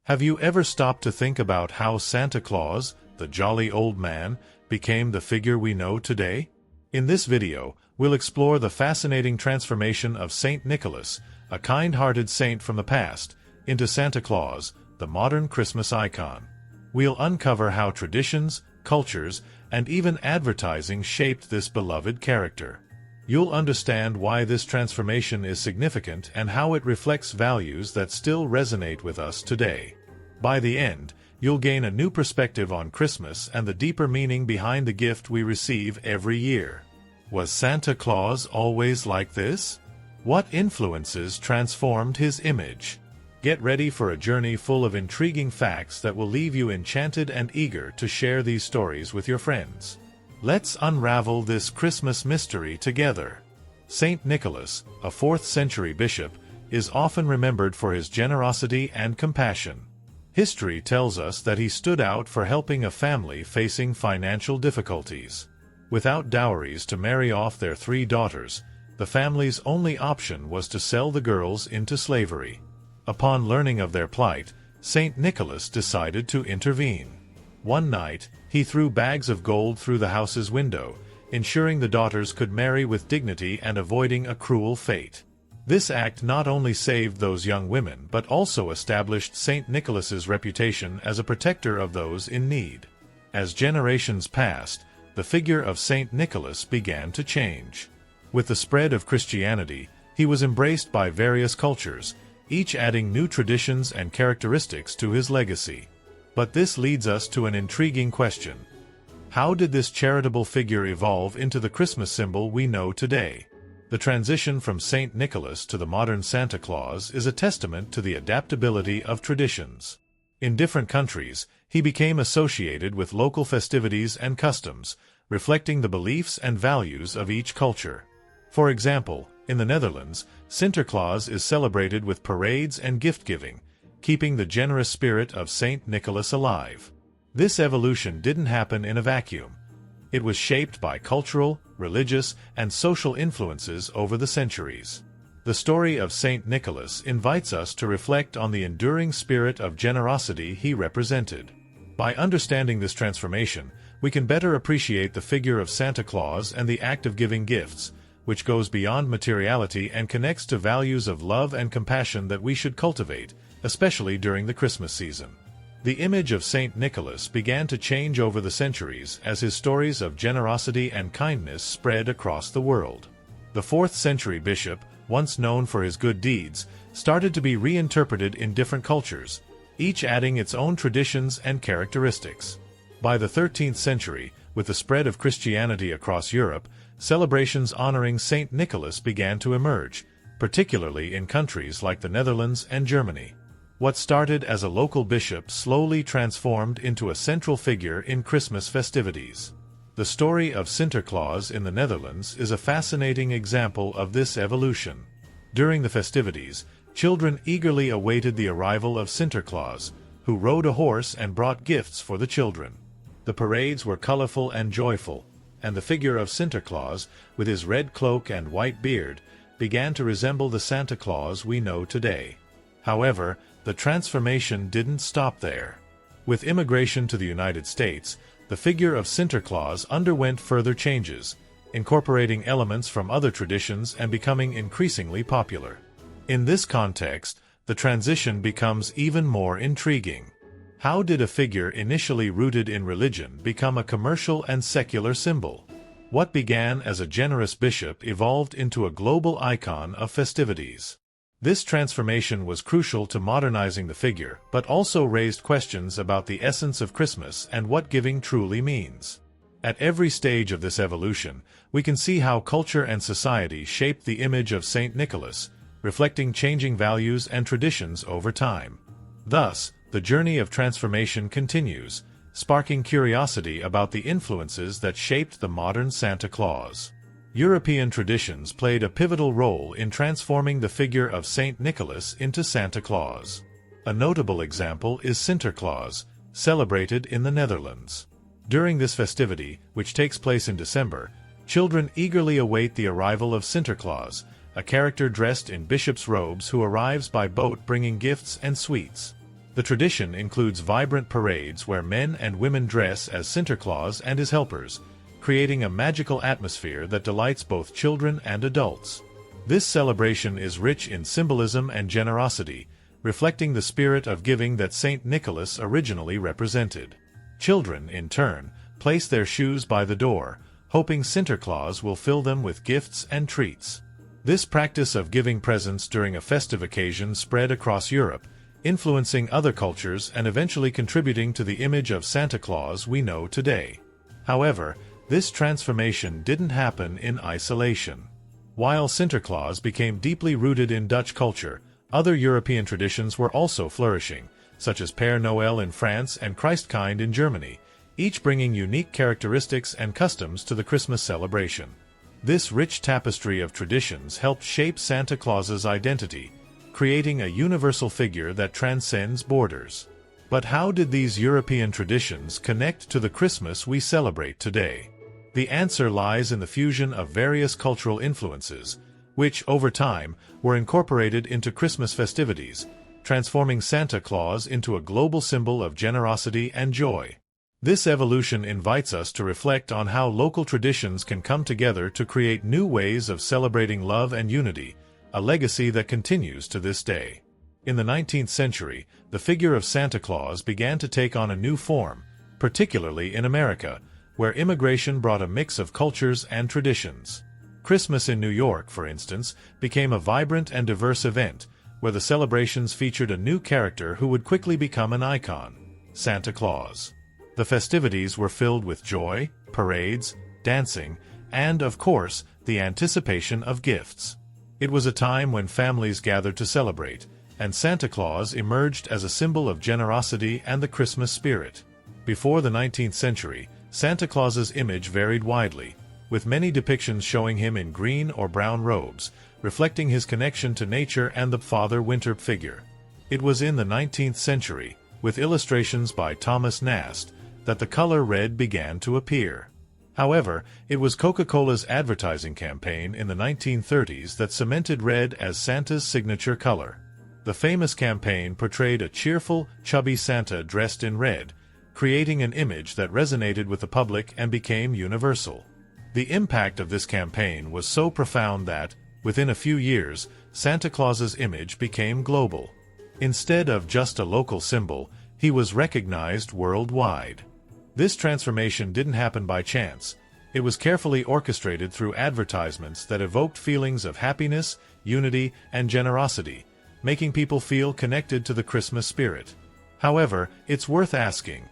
Have you ever stopped to think about how Santa Claus, the jolly old man, became the figure we know today? In this video, we'll explore the fascinating transformation of Saint Nicholas, a kind-hearted saint from the past, into Santa Claus, the modern Christmas icon. We'll uncover how traditions, cultures, and even advertising shaped this beloved character. You'll understand why this transformation is significant and how it reflects values that still resonate with us today. By the end, you'll gain a new perspective on Christmas and the deeper meaning behind the gift we receive every year. Was Santa Claus always like this? What influences transformed his image? Get ready for a journey full of intriguing facts that will leave you enchanted and eager to share these stories with your friends. Let's unravel this Christmas mystery together. Saint Nicholas, a 4th-century bishop, is often remembered for his generosity and compassion. History tells us that he stood out for helping a family facing financial difficulties. Without dowries to marry off their 3 daughters, the family's only option was to sell the girls into slavery. Upon learning of their plight, Saint Nicholas decided to intervene. One night, he threw bags of gold through the house's window, ensuring the daughters could marry with dignity and avoiding a cruel fate. This act not only saved those young women but also established Saint Nicholas's reputation as a protector of those in need. As generations passed, the figure of Saint Nicholas began to change. With the spread of Christianity, he was embraced by various cultures, each adding new traditions and characteristics to his legacy. But this leads us to an intriguing question. How did this charitable figure evolve into the Christmas symbol we know today? The transition from Saint Nicholas to the modern Santa Claus is a testament to the adaptability of traditions. In different countries, he became associated with local festivities and customs, reflecting the beliefs and values of each culture. For example, in the Netherlands, Sinterklaas is celebrated with parades and gift-giving, keeping the generous spirit of Saint Nicholas alive. This evolution didn't happen in a vacuum. It was shaped by cultural, religious, and social influences over the centuries. The story of Saint Nicholas invites us to reflect on the enduring spirit of generosity he represented. By understanding this transformation, we can better appreciate the figure of Santa Claus and the act of giving gifts, which goes beyond materiality and connects to values of love and compassion that we should cultivate, especially during the Christmas season. The image of Saint Nicholas began to change over the centuries as his stories of generosity and kindness spread across the world. The 4th-century bishop, once known for his good deeds, started to be reinterpreted in different cultures, each adding its own traditions and characteristics. By the 13th century, with the spread of Christianity across Europe, celebrations honoring Saint Nicholas began to emerge, particularly in countries like the Netherlands and Germany. What started as a local bishop slowly transformed into a central figure in Christmas festivities. The story of Sinterklaas in the Netherlands is a fascinating example of this evolution. During the festivities, children eagerly awaited the arrival of Sinterklaas, who rode a horse and brought gifts for the children. The parades were colorful and joyful, and the figure of Sinterklaas, with his red cloak and white beard, began to resemble the Santa Claus we know today. However, the transformation didn't stop there. With immigration to the United States, the figure of Sinterklaas underwent further changes, incorporating elements from other traditions and becoming increasingly popular. In this context, the transition becomes even more intriguing. How did a figure initially rooted in religion become a commercial and secular symbol? What began as a generous bishop evolved into a global icon of festivities. This transformation was crucial to modernizing the figure, but also raised questions about the essence of Christmas and what giving truly means. At every stage of this evolution, we can see how culture and society shaped the image of Saint Nicholas, reflecting changing values and traditions over time. Thus, the journey of transformation continues, sparking curiosity about the influences that shaped the modern Santa Claus. European traditions played a pivotal role in transforming the figure of Saint Nicholas into Santa Claus. A notable example is Sinterklaas, celebrated in the Netherlands. During this festivity, which takes place in December, children eagerly await the arrival of Sinterklaas, a character dressed in bishop's robes who arrives by boat bringing gifts and sweets. The tradition includes vibrant parades where men and women dress as Santa Claus and his helpers, creating a magical atmosphere that delights both children and adults. This celebration is rich in symbolism and generosity, reflecting the spirit of giving that Saint Nicholas originally represented. Children, in turn, place their shoes by the door, hoping Santa Claus will fill them with gifts and treats. This practice of giving presents during a festive occasion spread across Europe, influencing other cultures and eventually contributing to the image of Santa Claus we know today. However, this transformation didn't happen in isolation. While Santa Claus became deeply rooted in Dutch culture, other European traditions were also flourishing, such as Père Noël in France and Christkind in Germany, each bringing unique characteristics and customs to the Christmas celebration. This rich tapestry of traditions helped shape Santa Claus's identity, creating a universal figure that transcends borders. But how did these European traditions connect to the Christmas we celebrate today? The answer lies in the fusion of various cultural influences, which, over time, were incorporated into Christmas festivities, transforming Santa Claus into a global symbol of generosity and joy. This evolution invites us to reflect on how local traditions can come together to create new ways of celebrating love and unity, a legacy that continues to this day. In the 19th century, the figure of Santa Claus began to take on a new form, particularly in America, where immigration brought a mix of cultures and traditions. Christmas in New York, for instance, became a vibrant and diverse event, where the celebrations featured a new character who would quickly become an icon: Santa Claus. The festivities were filled with joy, parades, dancing, and, of course, the anticipation of gifts. It was a time when families gathered to celebrate, and Santa Claus emerged as a symbol of generosity and the Christmas spirit. Before the 19th century, Santa Claus's image varied widely, with many depictions showing him in green or brown robes, reflecting his connection to nature and the Father Winter figure. It was in the 19th century, with illustrations by Thomas Nast, that the color red began to appear. However, it was Coca-Cola's advertising campaign in the 1930s that cemented red as Santa's signature color. The famous campaign portrayed a cheerful, chubby Santa dressed in red, creating an image that resonated with the public and became universal. The impact of this campaign was so profound that, within a few years, Santa Claus's image became global. Instead of just a local symbol, he was recognized worldwide. This transformation didn't happen by chance. It was carefully orchestrated through advertisements that evoked feelings of happiness, unity, and generosity, making people feel connected to the Christmas spirit. However, it's worth asking,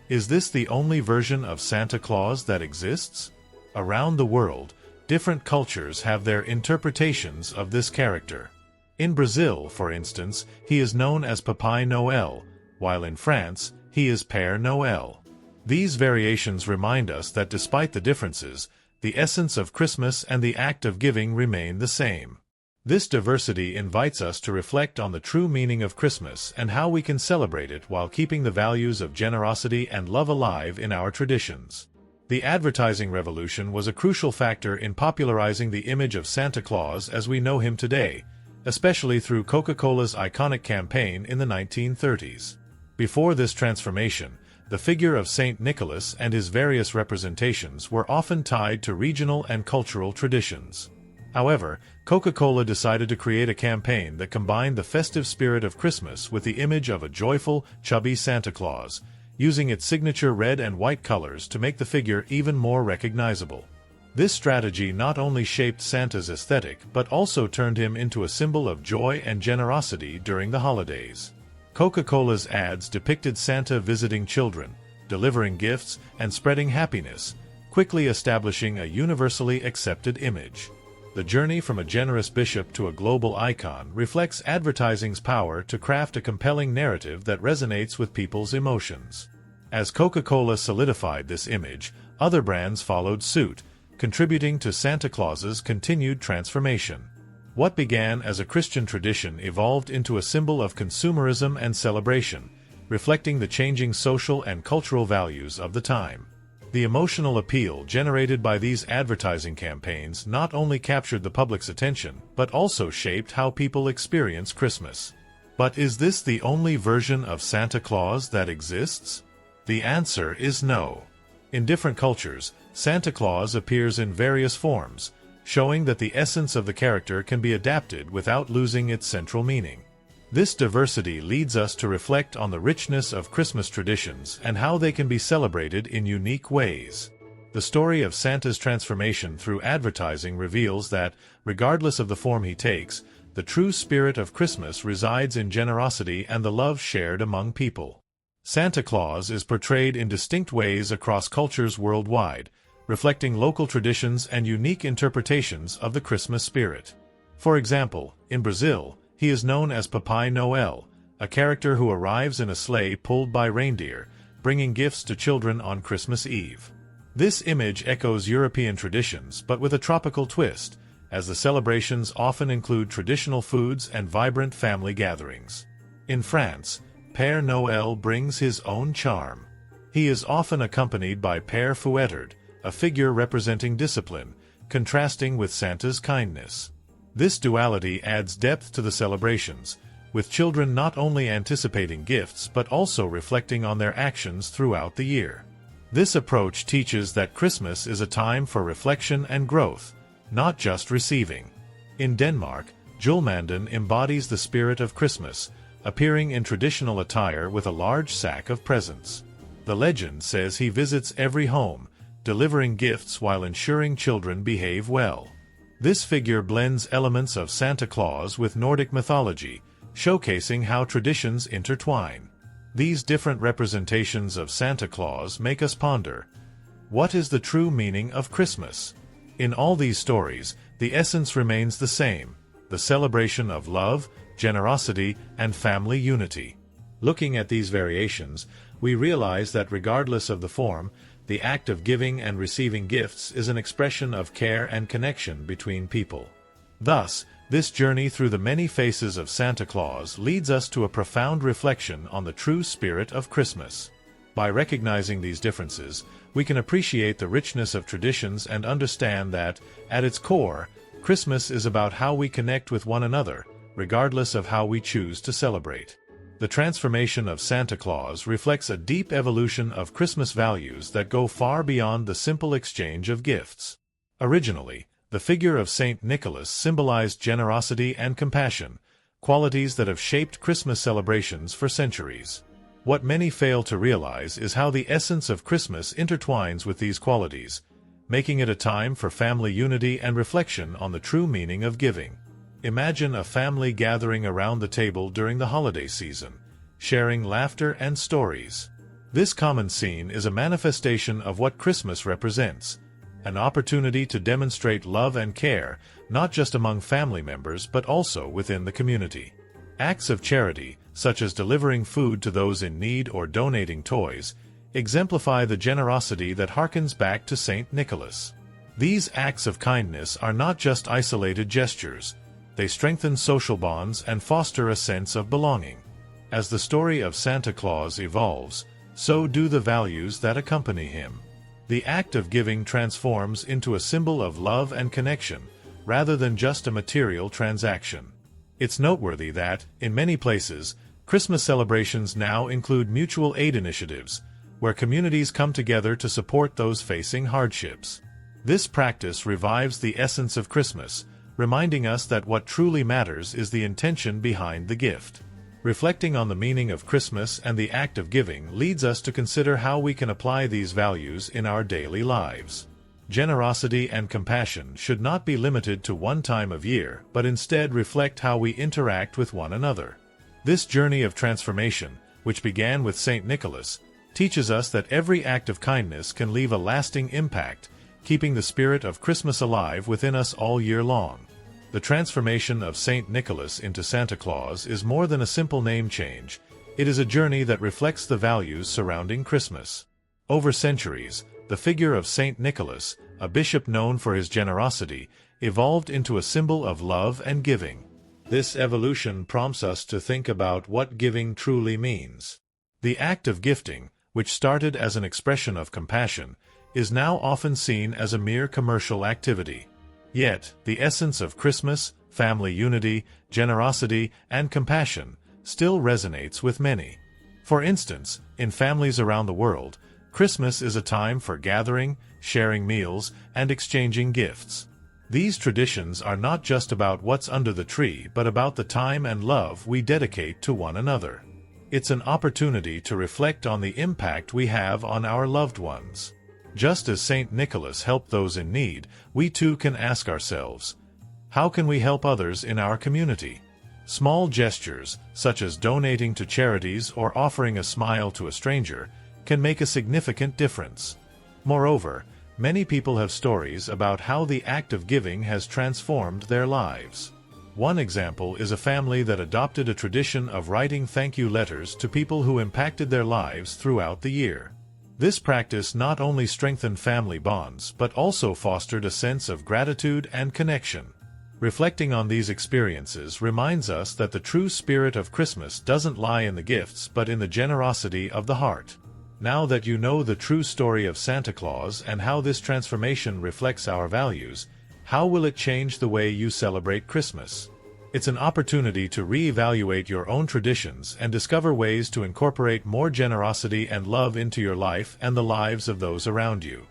is this the only version of Santa Claus that exists? Around the world, different cultures have their interpretations of this character. In Brazil, for instance, he is known as Papai Noel, while in France, he is Père Noël. These variations remind us that despite the differences, the essence of Christmas and the act of giving remain the same. This diversity invites us to reflect on the true meaning of Christmas and how we can celebrate it while keeping the values of generosity and love alive in our traditions. The advertising revolution was a crucial factor in popularizing the image of Santa Claus as we know him today, especially through Coca-Cola's iconic campaign in the 1930s. Before this transformation, the figure of Saint Nicholas and his various representations were often tied to regional and cultural traditions. However, Coca-Cola decided to create a campaign that combined the festive spirit of Christmas with the image of a joyful, chubby Santa Claus, using its signature red and white colors to make the figure even more recognizable. This strategy not only shaped Santa's aesthetic but also turned him into a symbol of joy and generosity during the holidays. Coca-Cola's ads depicted Santa visiting children, delivering gifts, and spreading happiness, quickly establishing a universally accepted image. The journey from a generous bishop to a global icon reflects advertising's power to craft a compelling narrative that resonates with people's emotions. As Coca-Cola solidified this image, other brands followed suit, contributing to Santa Claus's continued transformation. What began as a Christian tradition evolved into a symbol of consumerism and celebration, reflecting the changing social and cultural values of the time. The emotional appeal generated by these advertising campaigns not only captured the public's attention, but also shaped how people experience Christmas. But is this the only version of Santa Claus that exists? The answer is no. In different cultures, Santa Claus appears in various forms, showing that the essence of the character can be adapted without losing its central meaning. This diversity leads us to reflect on the richness of Christmas traditions and how they can be celebrated in unique ways. The story of Santa's transformation through advertising reveals that, regardless of the form he takes, the true spirit of Christmas resides in generosity and the love shared among people. Santa Claus is portrayed in distinct ways across cultures worldwide, reflecting local traditions and unique interpretations of the Christmas spirit. For example, in Brazil, he is known as Papai Noel, a character who arrives in a sleigh pulled by reindeer, bringing gifts to children on Christmas Eve. This image echoes European traditions but with a tropical twist, as the celebrations often include traditional foods and vibrant family gatherings. In France, Père Noël brings his own charm. He is often accompanied by Père Fouettard, a figure representing discipline, contrasting with Santa's kindness. This duality adds depth to the celebrations, with children not only anticipating gifts but also reflecting on their actions throughout the year. This approach teaches that Christmas is a time for reflection and growth, not just receiving. In Denmark, Julemanden embodies the spirit of Christmas, appearing in traditional attire with a large sack of presents. The legend says he visits every home, delivering gifts while ensuring children behave well. This figure blends elements of Santa Claus with Nordic mythology, showcasing how traditions intertwine. These different representations of Santa Claus make us ponder, what is the true meaning of Christmas? In all these stories, the essence remains the same, the celebration of love, generosity, and family unity. Looking at these variations, we realize that regardless of the form, the act of giving and receiving gifts is an expression of care and connection between people. Thus, this journey through the many faces of Santa Claus leads us to a profound reflection on the true spirit of Christmas. By recognizing these differences, we can appreciate the richness of traditions and understand that, at its core, Christmas is about how we connect with one another, regardless of how we choose to celebrate. The transformation of Santa Claus reflects a deep evolution of Christmas values that go far beyond the simple exchange of gifts. Originally, the figure of Saint Nicholas symbolized generosity and compassion, qualities that have shaped Christmas celebrations for centuries. What many fail to realize is how the essence of Christmas intertwines with these qualities, making it a time for family unity and reflection on the true meaning of giving. Imagine a family gathering around the table during the holiday season, sharing laughter and stories. This common scene is a manifestation of what Christmas represents, an opportunity to demonstrate love and care, not just among family members but also within the community. Acts of charity, such as delivering food to those in need or donating toys, exemplify the generosity that harkens back to Saint Nicholas. These acts of kindness are not just isolated gestures. They strengthen social bonds and foster a sense of belonging. As the story of Santa Claus evolves, so do the values that accompany him. The act of giving transforms into a symbol of love and connection, rather than just a material transaction. It's noteworthy that, in many places, Christmas celebrations now include mutual aid initiatives, where communities come together to support those facing hardships. This practice revives the essence of Christmas, reminding us that what truly matters is the intention behind the gift. Reflecting on the meaning of Christmas and the act of giving leads us to consider how we can apply these values in our daily lives. Generosity and compassion should not be limited to one time of year, but instead reflect how we interact with one another. This journey of transformation, which began with Saint Nicholas, teaches us that every act of kindness can leave a lasting impact, keeping the spirit of Christmas alive within us all year long. The transformation of Saint Nicholas into Santa Claus is more than a simple name change. It is a journey that reflects the values surrounding Christmas. Over centuries, the figure of Saint Nicholas, a bishop known for his generosity, evolved into a symbol of love and giving. This evolution prompts us to think about what giving truly means. The act of gifting, which started as an expression of compassion, is now often seen as a mere commercial activity. Yet, the essence of Christmas, family unity, generosity, and compassion, still resonates with many. For instance, in families around the world, Christmas is a time for gathering, sharing meals, and exchanging gifts. These traditions are not just about what's under the tree but about the time and love we dedicate to one another. It's an opportunity to reflect on the impact we have on our loved ones. Just as Saint Nicholas helped those in need, we too can ask ourselves, how can we help others in our community? Small gestures, such as donating to charities or offering a smile to a stranger, can make a significant difference. Moreover, many people have stories about how the act of giving has transformed their lives. One example is a family that adopted a tradition of writing thank you letters to people who impacted their lives throughout the year. This practice not only strengthened family bonds but also fostered a sense of gratitude and connection. Reflecting on these experiences reminds us that the true spirit of Christmas doesn't lie in the gifts but in the generosity of the heart. Now that you know the true story of Santa Claus and how this transformation reflects our values, how will it change the way you celebrate Christmas? It's an opportunity to reevaluate your own traditions and discover ways to incorporate more generosity and love into your life and the lives of those around you.